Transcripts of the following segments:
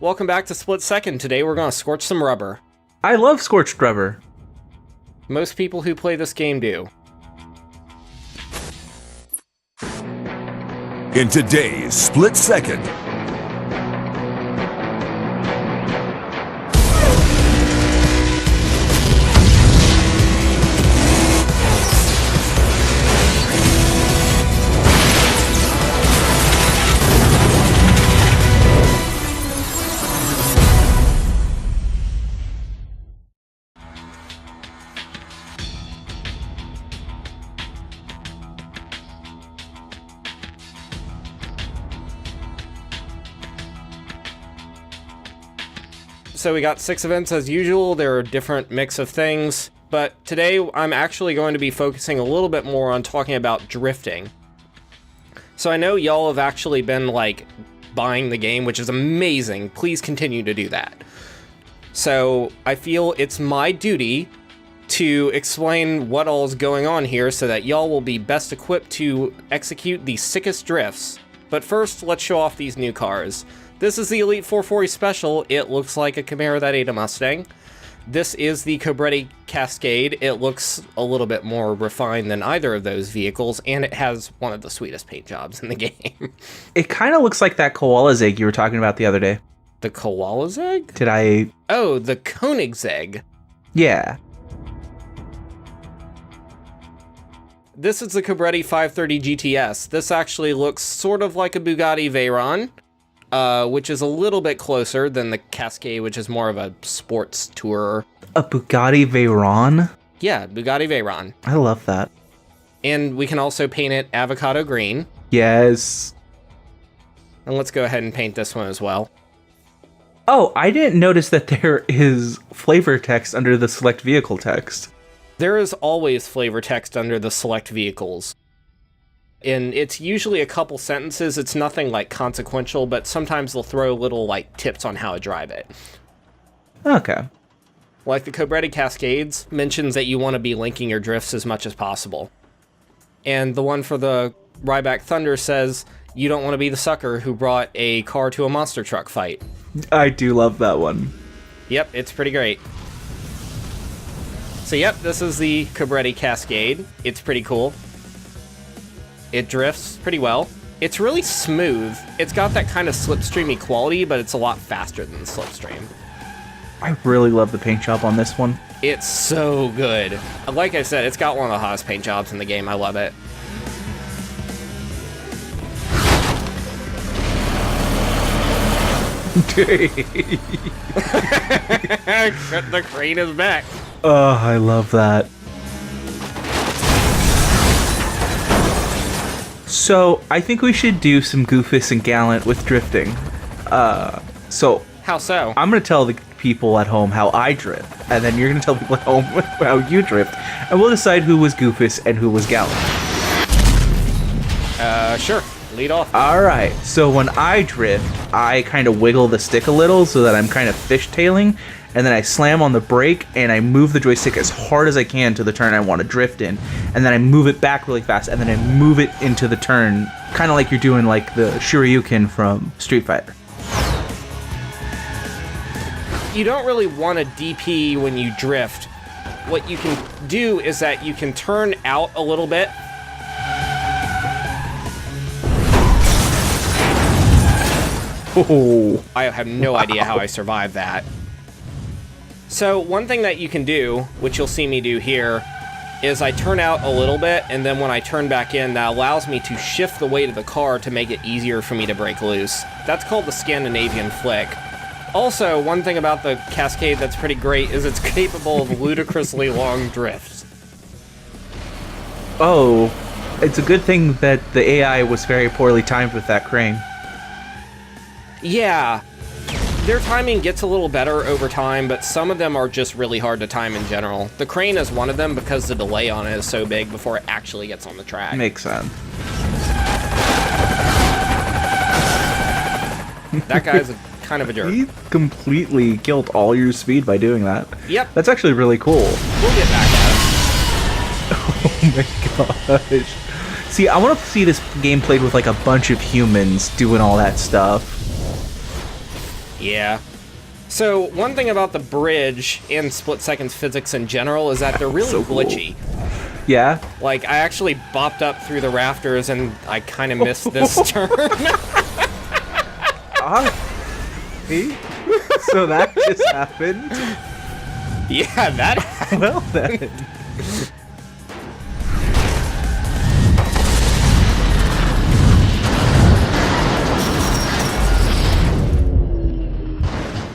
Welcome back to Split Second. Today we're going to scorch some rubber. I love Scorched rubber. Most people who play this game do. In today's Split Second. So we got 6 events as usual. There are a different mix of things, but today I'm actually going to be focusing a little bit more on talking about drifting. So I know y'all have actually been buying the game, which is amazing. Please continue to do that. So I feel it's my duty to explain what all is going on here so that y'all will be best equipped to execute the sickest drifts. But first, let's show off these new cars. This is the Elite 440 Special. It looks like a Camaro that ate a Mustang. This is the Cabrini Cascade. It looks a little bit more refined than either of those vehicles, and it has one of the sweetest paint jobs in the game. It kind of looks like that koala zig you were talking about the other day. The koala zig? Did I... Oh, the Koenigsegg. Yeah. This is the Cabrini 530 GTS. This actually looks sort of like a Bugatti Veyron. Which is a little bit closer than the Cascade, which is more of a sports tourer. A Bugatti Veyron? Yeah, Bugatti Veyron. I love that. And we can also paint it avocado green. Yes. And let's go ahead and paint this one as well. Oh, I didn't notice that there is flavor text under the select vehicle text. There is always flavor text under the select vehicles. And it's usually a couple sentences. It's nothing consequential, but sometimes they'll throw little tips on how to drive it. Okay. Like the Cabrini Cascades mentions that you want to be linking your drifts as much as possible. And the one for the Ryback Thunder says you don't want to be the sucker who brought a car to a monster truck fight. I do love that one. Yep, it's pretty great. So yep, this is the Cabrini Cascade. It's pretty cool. It drifts pretty well. It's really smooth. It's got that kind of slipstreamy quality, but it's a lot faster than the slipstream. I really love the paint job on this one. It's so good. Like I said, it's got one of the hottest paint jobs in the game. I love it. The crane is back. Oh, I love that. So, I think we should do some Goofus and Gallant with drifting. How so? I'm going to tell the people at home how I drift, and then you're going to tell people at home how you drift, and we'll decide who was Goofus and who was Gallant. Sure. Lead off. Alright, so when I drift, I kind of wiggle the stick a little so that I'm kind of fishtailing, and then I slam on the brake, and I move the joystick as hard as I can to the turn I want to drift in, and then I move it back really fast, and then I move it into the turn, kind of like you're doing the Shoryuken from Street Fighter. You don't really want a DP when you drift. What you can do is that you can turn out a little bit. Oh, I have no idea how I survived that. So one thing that you can do, which you'll see me do here, is I turn out a little bit, and then when I turn back in, that allows me to shift the weight of the car to make it easier for me to break loose. That's called the Scandinavian flick. Also, one thing about the Cascade that's pretty great is it's capable of ludicrously long drifts. Oh, it's a good thing that the AI was very poorly timed with that crane. Yeah. Their timing gets a little better over time, but some of them are just really hard to time in general. The crane is one of them because the delay on it is so big before it actually gets on the track. Makes sense. That guy's kind of a jerk. He completely killed all your speed by doing that. Yep. That's actually really cool. We'll get back at him. Oh my gosh. See, I want to see this game played with a bunch of humans doing all that stuff. Yeah. So, one thing about the bridge and split seconds physics in general is that they're really So cool. glitchy. Yeah? Like, I actually bopped up through the rafters and I kind of missed this turn. See? So that just happened? Yeah, that happened. Well then.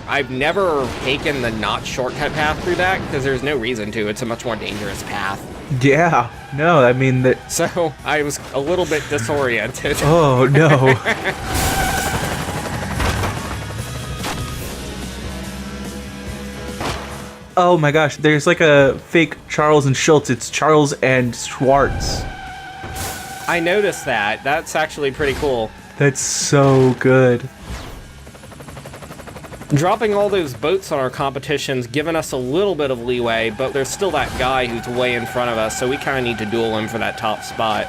I've never taken the not shortcut path through that because there's no reason to. It's a much more dangerous path. Yeah. No, I mean that. So I was a little bit disoriented. Oh no. Oh my gosh, there's like a fake Charles and Schultz. It's Charles and Schwartz. I noticed that. That's actually pretty cool. That's so good. Dropping all those boats on our competition's given us a little bit of leeway, but there's still that guy who's way in front of us, so we kind of need to duel him for that top spot.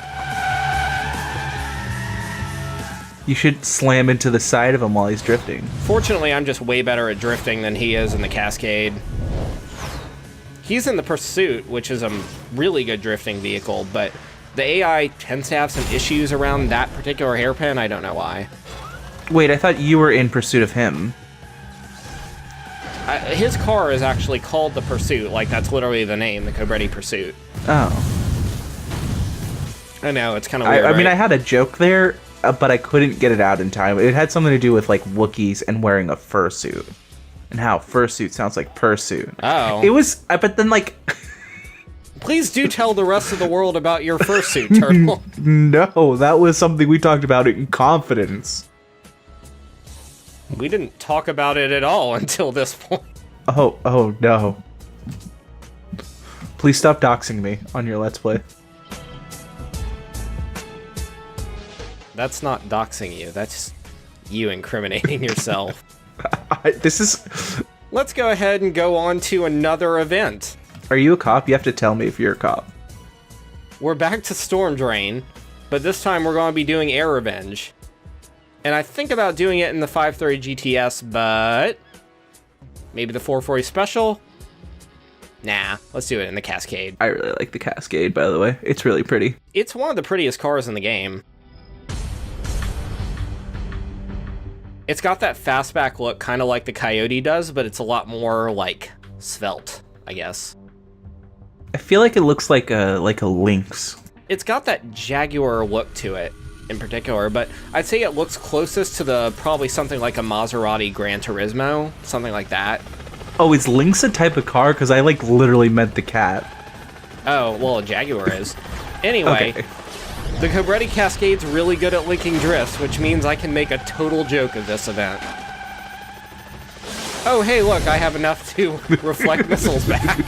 You should slam into the side of him while he's drifting. Fortunately, I'm just way better at drifting than he is in the Cascade. He's in the Pursuit, which is a really good drifting vehicle, but the AI tends to have some issues around that particular hairpin. I don't know why. Wait, I thought you were in pursuit of him. His car is actually called the Pursuit, like that's literally the name, the Cabrini Pursuit. Oh. I know, it's kind of weird, I mean, right? I had a joke there, but I couldn't get it out in time. It had something to do with, like, Wookiees and wearing a fursuit. And how fursuit sounds like pursuit. Oh. It was, but then, like... Please do tell the rest of the world about your fursuit, Turtle. No, that was something we talked about in confidence. We didn't talk about it at all until this point. Oh, no. Please stop doxing me on your Let's Play. That's not doxing you, that's you incriminating yourself. This is... Let's go ahead and go on to another event. Are you a cop? You have to tell me if you're a cop. We're back to Storm Drain, but this time we're going to be doing Air Revenge. And I think about doing it in the 530 GTS, but maybe the 440 Special? Nah, let's do it in the Cascade. I really like the Cascade, by the way. It's really pretty. It's one of the prettiest cars in the game. It's got that fastback look, kind of like the Coyote does, but it's a lot more, like, svelte, I guess. I feel like it looks like a Lynx. It's got that Jaguar look to it, in particular, but I'd say it looks closest to the probably something like a Maserati Gran Turismo, something like that. Oh, is Lynx a type of car? Because I, like, literally meant the cat. Oh, well, a Jaguar is. Anyway, Okay. the Cabrini Cascade's really good at linking drifts, which means I can make a total joke of this event. Oh, hey, look, I have enough to reflect missiles back.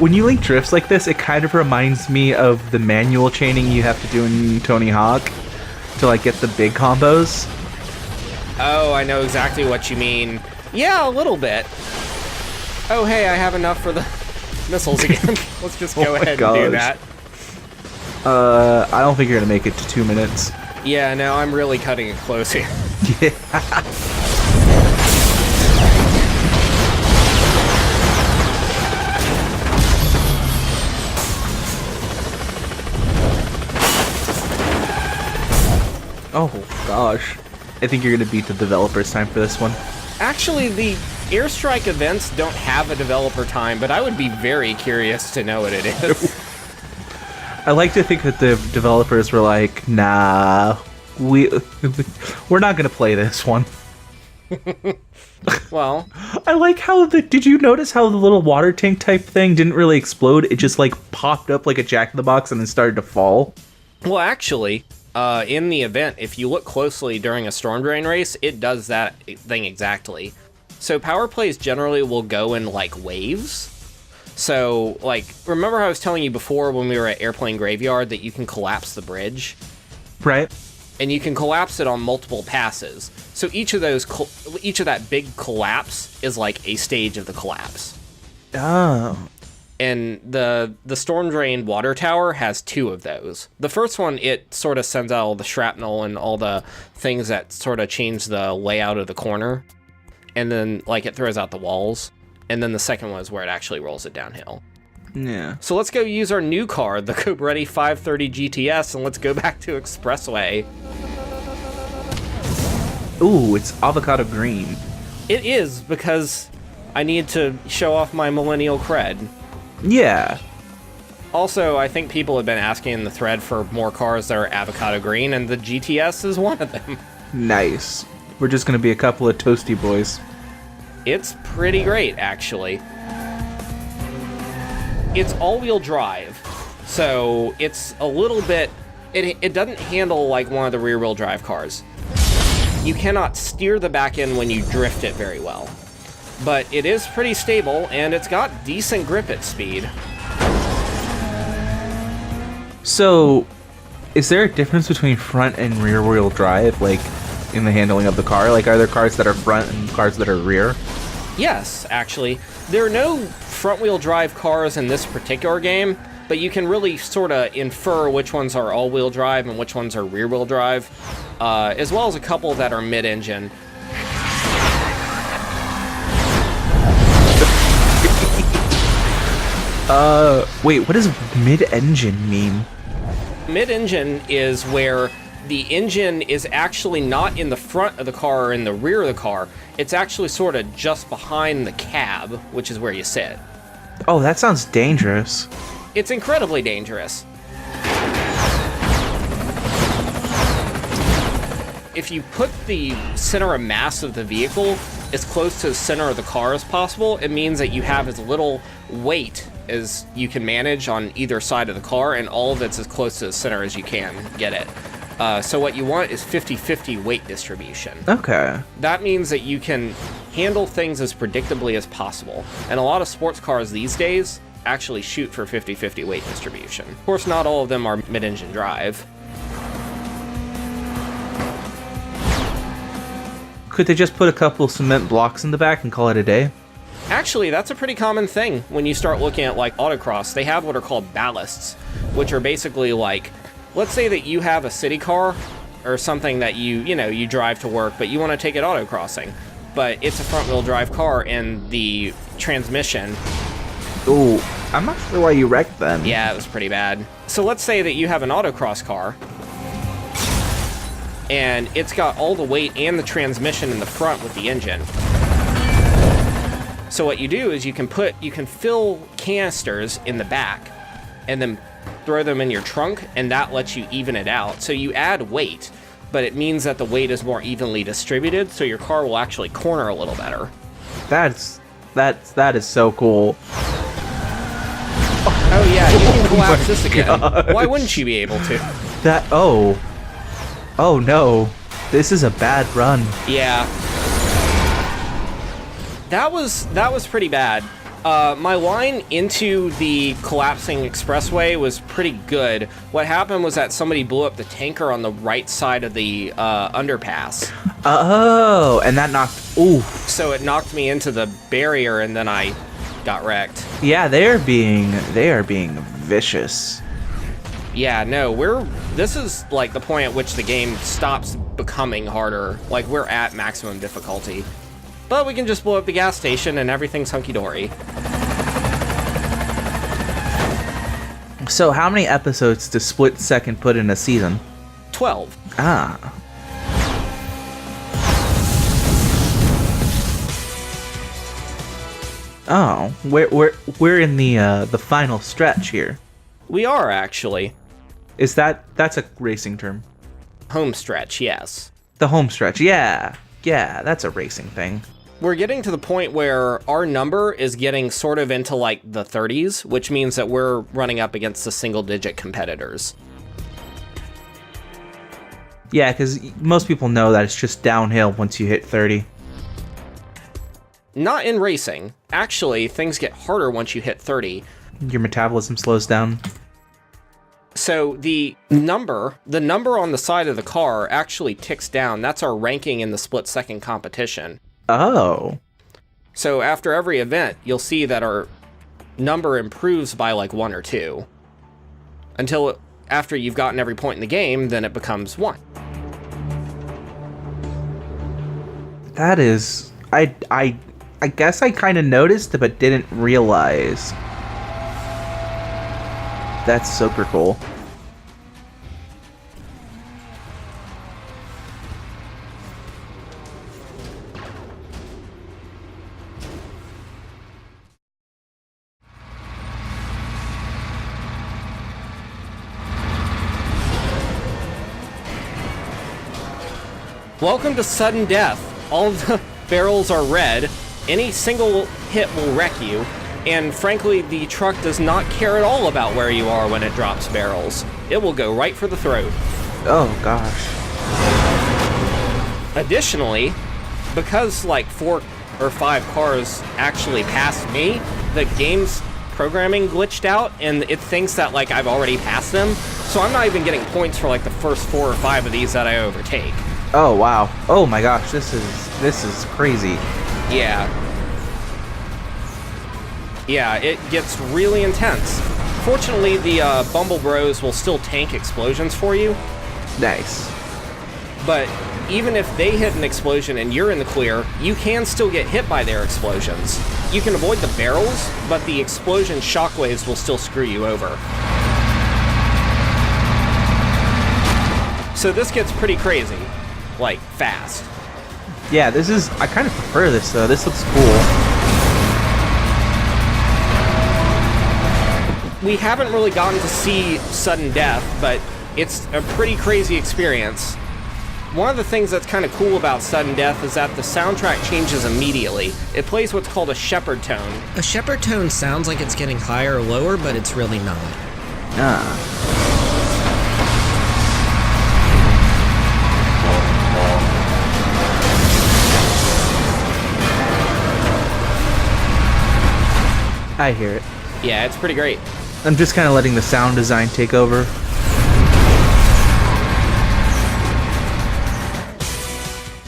When you link drifts like this, it kind of reminds me of the manual chaining you have to do in Tony Hawk to, like, get the big combos. Oh, I know exactly what you mean. Yeah, a little bit. Oh, hey, I have enough for the missiles again. Let's just go ahead and do that. I don't think you're gonna make it to 2 minutes. Yeah, no, I'm really cutting it close here. Yeah. Oh gosh. I think you're gonna beat the developers' time for this one. Actually, the Airstrike events don't have a developer time, but I would be very curious to know what it is. I like to think that the developers were like, nah, we're not gonna play this one. Well, I like how did you notice how the little water tank type thing didn't really explode? It just, like, popped up like a Jack-in-the-Box and then started to fall. well, actually, in the event, if you look closely during a Storm Drain race, it does that thing exactly. So power plays generally will go in, like, waves. So, like, remember how I was telling you before when we were at Airplane Graveyard that you can collapse the bridge? Right. And you can collapse it on multiple passes. So each of that big collapse is like a stage of the collapse. Oh. And the storm drain water tower has 2 of those. The first one, it sort of sends out all the shrapnel and all the things that sort of change the layout of the corner. And then, like, it throws out the walls. And then the second one is where it actually rolls it downhill. Yeah. So let's go use our new car, the Cabrini 530 GTS, and let's go back to Expressway. Ooh, it's avocado green. It is, because I need to show off my millennial cred. Yeah. Also, I think people have been asking in the thread for more cars that are avocado green, and the GTS is one of them. Nice. We're just gonna be a couple of toasty boys. It's pretty great, actually. It's all-wheel drive, so it's a little bit... It doesn't handle like one of the rear-wheel drive cars. You cannot steer the back end when you drift it very well. But it is pretty stable, and it's got decent grip at speed. So, is there a difference between front and rear wheel drive, like, in the handling of the car? Like, are there cars that are front and cars that are rear? Yes, actually. There are no front-wheel drive cars in this particular game, but you can really sort of infer which ones are all-wheel drive and which ones are rear-wheel drive, as well as a couple that are mid-engine. Wait, what does mid-engine mean? Mid-engine is where the engine is actually not in the front of the car or in the rear of the car. It's actually sort of just behind the cab, which is where you sit. Oh, that sounds dangerous. It's incredibly dangerous. If you put the center of mass of the vehicle as close to the center of the car as possible, it means that you have as little weight as you can manage on either side of the car, and all of it's as close to the center as you can get it. So what you want is 50-50 weight distribution. Okay. That means that you can handle things as predictably as possible. And a lot of sports cars these days actually shoot for 50-50 weight distribution. Of course, not all of them are mid-engine drive. Could they just put a couple cement blocks in the back and call it a day? Actually, that's a pretty common thing when you start looking at, like, autocross. They have what are called ballasts, which are basically like, let's say that you have a city car or something that you drive to work, but you want to take it autocrossing. But it's a front-wheel drive car, and the transmission... Ooh, I'm not sure why you wrecked them. Yeah, it was pretty bad. So let's say that you have an autocross car, and it's got all the weight and the transmission in the front with the engine. So what you do is you can fill canisters in the back, and then throw them in your trunk, and that lets you even it out. So you add weight, but it means that the weight is more evenly distributed, so your car will actually corner a little better. That is so cool. Oh yeah, you can collapse this again. gosh. Why wouldn't you be able to? Oh no, this is a bad run. Yeah. That was pretty bad. My line into the collapsing expressway was pretty good. What happened was that somebody blew up the tanker on the right side of the underpass. Oh, and that knocked... Ooh. So it knocked me into the barrier, and then I got wrecked. Yeah, they are being vicious. Yeah, no, this is like the point at which the game stops becoming harder. Like, we're at maximum difficulty. But we can just blow up the gas station and everything's hunky-dory. So how many episodes does Split Second put in a season? 12. Ah. Oh, we're in the final stretch here. We are, actually. That's a racing term? Home stretch, yes. The home stretch, yeah. Yeah, that's a racing thing. We're getting to the point where our number is getting sort of into like the 30s, which means that we're running up against the single-digit competitors. Yeah, because most people know that it's just downhill once you hit 30. Not in racing. Actually, things get harder once you hit 30. Your metabolism slows down. So the number on the side of the car actually ticks down. That's our ranking in the split-second competition. Oh. So after every event, you'll see that our number improves by like 1 or 2. Until after you've gotten every point in the game, then it becomes 1. That is... I guess I kind of noticed, but didn't realize. That's super cool. Welcome to sudden death. All of the barrels are red. Any single hit will wreck you. And frankly, the truck does not care at all about where you are when it drops barrels. It will go right for the throat. Oh, gosh. Additionally, because like 4 or 5 cars actually passed me, the game's programming glitched out and it thinks that like I've already passed them. So I'm not even getting points for like the first 4 or 5 of these that I overtake. Oh, wow. Oh my gosh, this is crazy. Yeah. Yeah, it gets really intense. Fortunately, the Bumble Bros will still tank explosions for you. Nice. But even if they hit an explosion and you're in the clear, you can still get hit by their explosions. You can avoid the barrels, but the explosion shockwaves will still screw you over. So this gets pretty crazy. Like, fast. Yeah, this is... I kind of prefer this, though. This looks cool. We haven't really gotten to see sudden death, but it's a pretty crazy experience. One of the things that's kind of cool about sudden death is that the soundtrack changes immediately. It plays what's called a shepherd tone. A shepherd tone sounds like it's getting higher or lower, but it's really not. I hear it. Yeah, it's pretty great. I'm just kind of letting the sound design take over.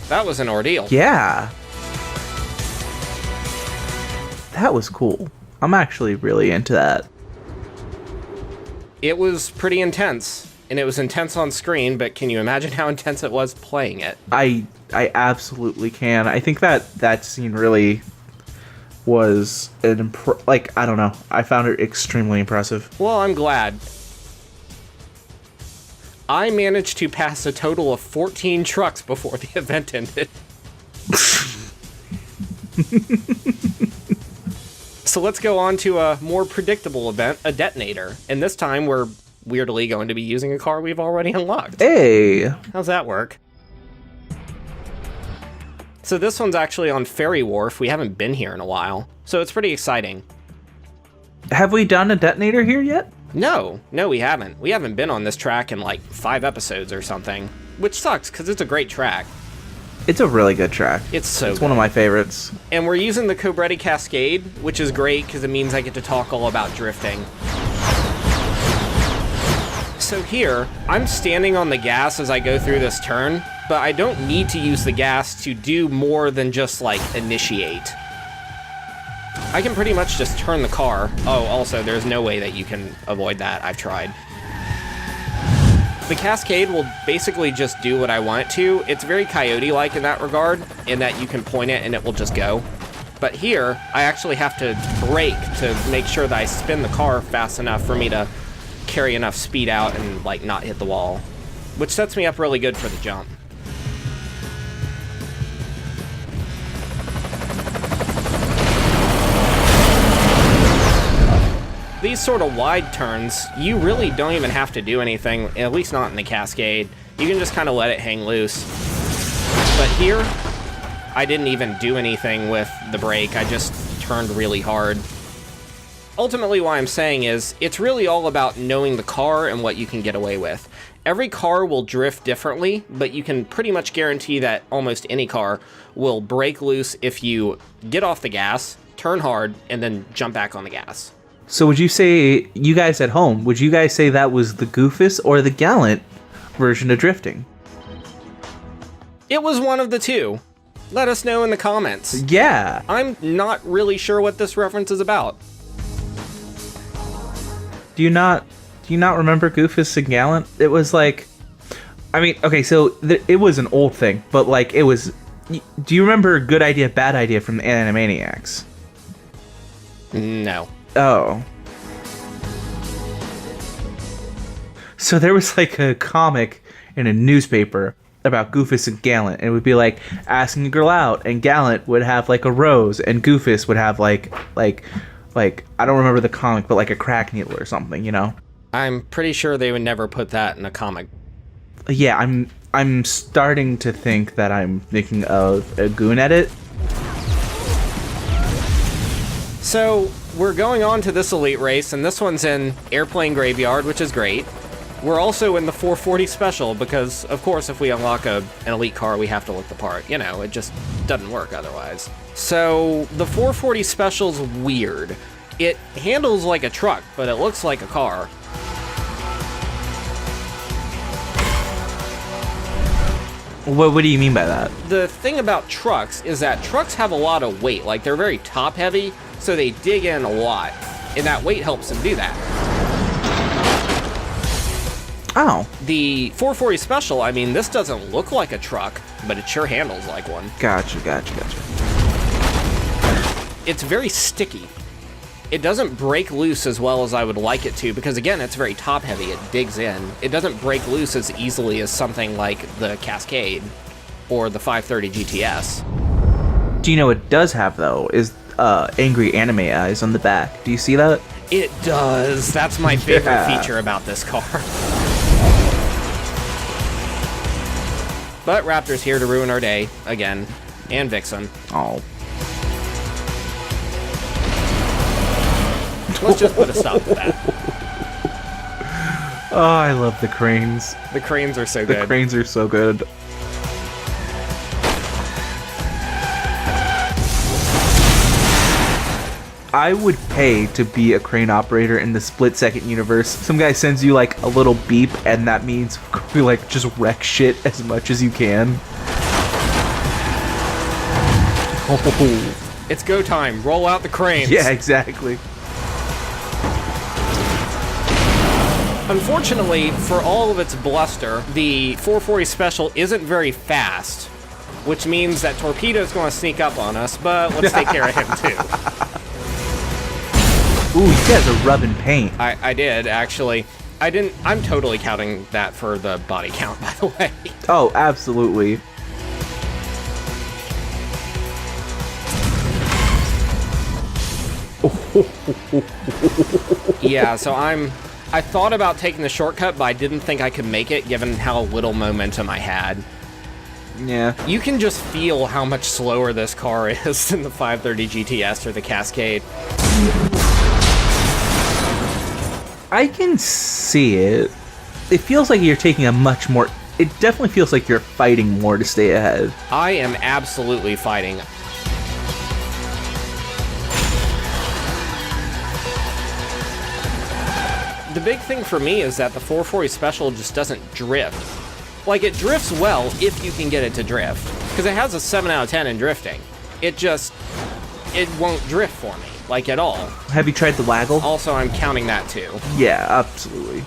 That was an ordeal. Yeah. That was cool. I'm actually really into that. It was pretty intense, and it was intense on screen, but can you imagine how intense it was playing it? I absolutely can. I think that scene really was an I don't know. I found it extremely impressive. Well, I'm glad. I managed to pass a total of 14 trucks before the event ended. So let's go on to a more predictable event, a Detonator. And this time we're weirdly going to be using a car we've already unlocked. Hey! How's that work? So this one's actually on Ferry Wharf. We haven't been here in a while, so it's pretty exciting. Have we done a Detonator here yet? No, we haven't. We haven't been on this track in like 5 episodes or something, which sucks because it's a great track. It's a really good track. It's one of my favorites. And we're using the Cabrini Cascade, which is great because it means I get to talk all about drifting. So here, I'm standing on the gas as I go through this turn, but I don't need to use the gas to do more than just, like, initiate. I can pretty much just turn the car. Oh, also, there's no way that you can avoid that. I've tried. The Cascade will basically just do what I want it to. It's very Coyote-like in that regard, in that you can point it and it will just go. But here, I actually have to brake to make sure that I spin the car fast enough for me to carry enough speed out and, like, not hit the wall. Which sets me up really good for the jump. These sort of wide turns, you really don't even have to do anything, at least not in the Cascade. You can just kind of let it hang loose. But here, I didn't even do anything with the brake, I just turned really hard. Ultimately, what I'm saying is, it's really all about knowing the car and what you can get away with. Every car will drift differently, but you can pretty much guarantee that almost any car will break loose if you get off the gas, turn hard, and then jump back on the gas. So would you say, you guys at home, would you guys say that was the Goofus or the Gallant version of drifting? It was one of the two. Let us know in the comments. Yeah. I'm not really sure what this reference is about. Do you not remember Goofus and Gallant? It was like, I mean, okay, so it was an old thing, but like it was. Do you remember Good Idea, Bad Idea from the Animaniacs? No. Oh. So there was like a comic in a newspaper about Goofus and Gallant. And it would be like asking a girl out, and Gallant would have like a rose, and Goofus would have like I don't remember the comic, but like a crack needle or something, you know? I'm pretty sure they would never put that in a comic. Yeah, I'm starting to think that I'm thinking of a Goon Edit. So we're going on to this elite race, and this one's in Airplane Graveyard, which is great. We're also in the 440 Special because, of course, if we unlock an elite car, we have to look the part. You know, it just doesn't work otherwise. So the 440 Special's weird. It handles like a truck, but it looks like a car. What do you mean by that? The thing about trucks is that trucks have a lot of weight. Like, they're very top heavy, so they dig in a lot. And that weight helps them do that. Oh. The 440 Special, I mean, this doesn't look like a truck, but it sure handles like one. Gotcha. It's very sticky. It doesn't break loose as well as I would like it to, because again, it's very top heavy, it digs in. It doesn't break loose as easily as something like the Cascade or the 530 GTS. Do you know what it does have, though, is angry anime eyes on the back. Do you see that? It does. That's my favorite feature about this car. But Raptor's here to ruin our day, again. And Vixen. Oh. Let's just put a stop to that. Oh, I love the cranes. The cranes are so good. The cranes are so good. I would pay to be a crane operator in the split-second universe. Some guy sends you like a little beep, and that means you like just wreck shit as much as you can. Oh. It's go time. Roll out the cranes. Yeah, exactly. Unfortunately, for all of its bluster, the 440 Special isn't very fast, which means that Torpedo's going to sneak up on us, but let's take care of him too. Ooh, you guys are rubbing paint. I did, actually. I'm totally counting that for the body count, by the way. Oh, absolutely. Yeah, so I thought about taking the shortcut, but I didn't think I could make it given how little momentum I had. Yeah. You can just feel how much slower this car is than the 530 GTS or the Cascade. I can see it. It feels like you're taking a much more... It definitely feels like you're fighting more to stay ahead. I am absolutely fighting. The big thing for me is that the 440 Special just doesn't drift. Like, it drifts well if you can get it to drift, because it has a 7 out of 10 in drifting. It won't drift for me, like, at all. Have you tried the waggle? Also, I'm counting that too. Yeah, absolutely.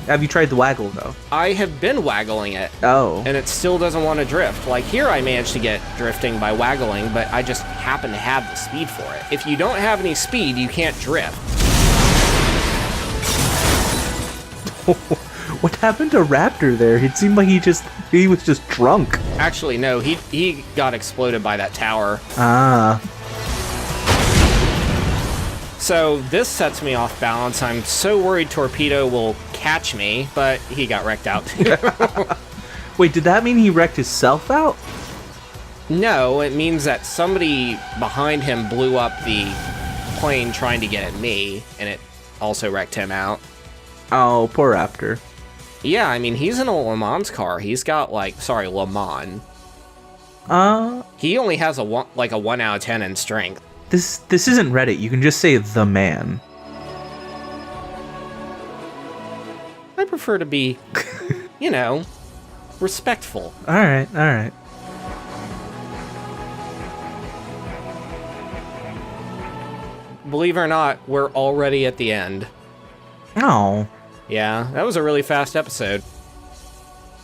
Have you tried the waggle, though? I have been waggling it. Oh. And it still doesn't want to drift. Like, here I managed to get drifting by waggling, but I just happen to have the speed for it. If you don't have any speed, you can't drift. What happened to Raptor there? It seemed like he was just drunk. Actually, no, he got exploded by that tower. Ah. So this sets me off balance. I'm so worried Torpedo will catch me, but he got wrecked out too. Wait, did that mean he wrecked himself out? No, it means that somebody behind him blew up the plane trying to get at me, and it also wrecked him out. Oh, poor Raptor. Yeah, I mean, he's in a Le Mans car. He's got, Le Mans. He only has a 1 out of 10 in strength. This isn't Reddit. You can just say the man. I prefer to be, respectful. All right. believe it or not, we're already at the end. Oh. Yeah, that was a really fast episode.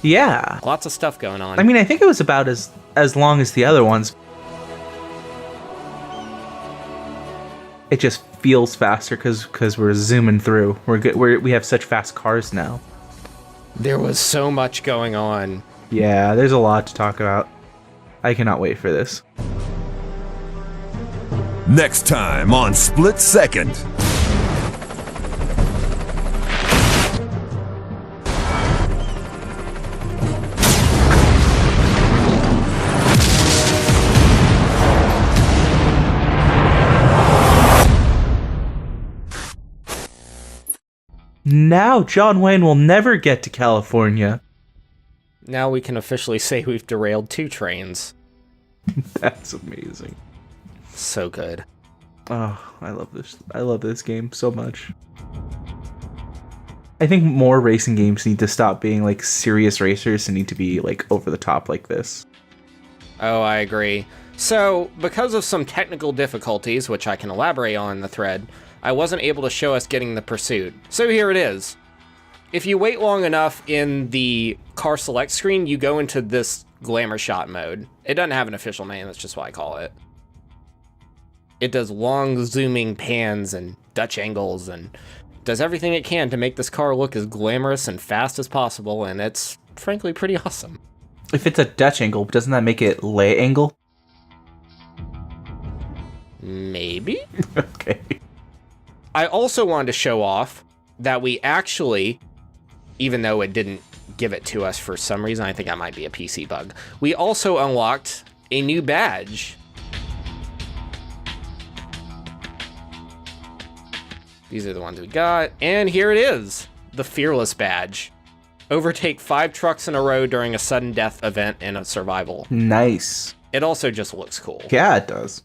Yeah. Lots of stuff going on. I mean, I think it was about as long as the other ones. It just feels faster because we're zooming through. We have such fast cars now. There was so much going on. Yeah, there's a lot to talk about. I cannot wait for this. Next time on Split Second. Now John Wayne will never get to California. Now we can officially say we've derailed 2 trains. That's amazing. So good. Oh, I love this. I love this game so much. I think more racing games need to stop being like serious racers and need to be like over the top like this. Oh, I agree. So, because of some technical difficulties, which I can elaborate on in the thread, I wasn't able to show us getting the pursuit. So here it is. If you wait long enough in the car select screen, you go into this glamour shot mode. It doesn't have an official name, that's just what I call it. It does long zooming pans and Dutch angles and does everything it can to make this car look as glamorous and fast as possible, and it's frankly pretty awesome. If it's a Dutch angle, doesn't that make it lay angle? Maybe? Okay. I also wanted to show off that we actually, even though it didn't give it to us for some reason, I think that might be a PC bug, we also unlocked a new badge. These are the ones we got, and here it is, the Fearless badge. Overtake 5 trucks in a row during a sudden death event in a survival. Nice. It also just looks cool. Yeah, it does.